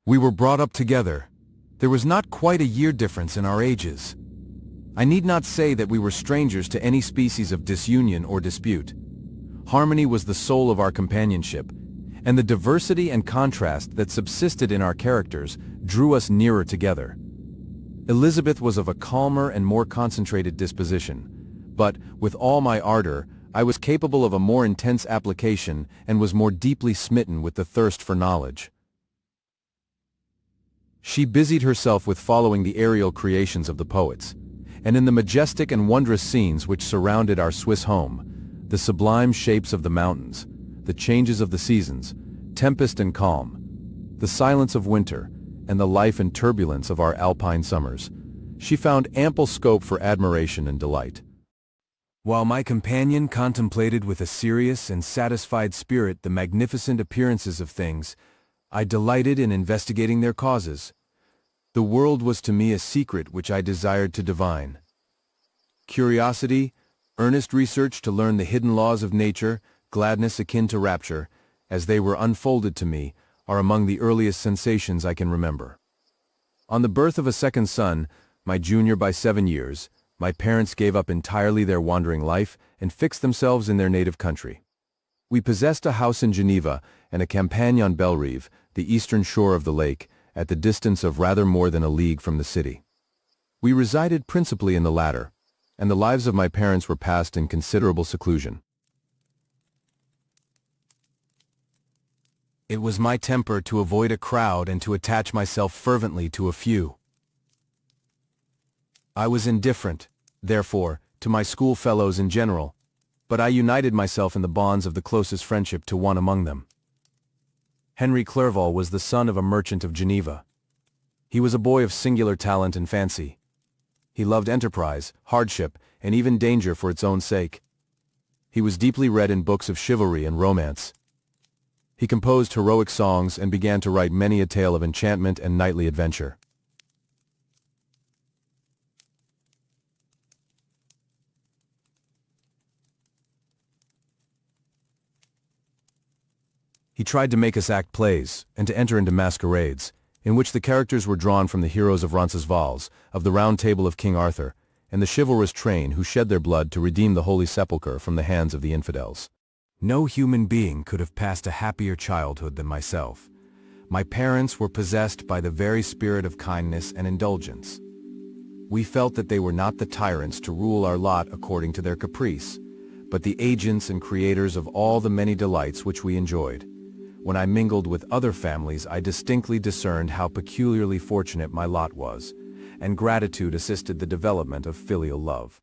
We were brought up together. There was not quite a year difference in our ages. I need not say that we were strangers to any species of disunion or dispute. Harmony was the soul of our companionship, and the diversity and contrast that subsisted in our characters drew us nearer together. Elizabeth was of a calmer and more concentrated disposition, but, with all my ardor, I was capable of a more intense application and was more deeply smitten with the thirst for knowledge. She busied herself with following the aerial creations of the poets, and in the majestic and wondrous scenes which surrounded our Swiss home, the sublime shapes of the mountains, the changes of the seasons, tempest and calm, the silence of winter, and the life and turbulence of our alpine summers, she found ample scope for admiration and delight. While my companion contemplated with a serious and satisfied spirit the magnificent appearances of things, I delighted in investigating their causes. The world was to me a secret which I desired to divine. Curiosity, earnest research to learn the hidden laws of nature, gladness akin to rapture, as they were unfolded to me, are among the earliest sensations I can remember. On the birth of a second son, my junior by 7 years, my parents gave up entirely their wandering life and fixed themselves in their native country. We possessed a house in Geneva and a campagne on Bellerive, the eastern shore of the lake, at the distance of rather more than a league from the city. We resided principally in the latter, and the lives of my parents were passed in considerable seclusion. It was my temper to avoid a crowd and to attach myself fervently to a few. I was indifferent, therefore, to my schoolfellows in general, but I united myself in the bonds of the closest friendship to one among them. Henry Clerval was the son of a merchant of Geneva. He was a boy of singular talent and fancy. He loved enterprise, hardship, and even danger for its own sake. He was deeply read in books of chivalry and romance. He composed heroic songs and began to write many a tale of enchantment and knightly adventure. He tried to make us act plays and to enter into masquerades, in which the characters were drawn from the heroes of Roncesvalles, of the Round Table of King Arthur, and the chivalrous train who shed their blood to redeem the Holy Sepulchre from the hands of the infidels. No human being could have passed a happier childhood than myself. My parents were possessed by the very spirit of kindness and indulgence. We felt that they were not the tyrants to rule our lot according to their caprice, but the agents and creators of all the many delights which we enjoyed. When I mingled with other families, I distinctly discerned how peculiarly fortunate my lot was, and gratitude assisted the development of filial love.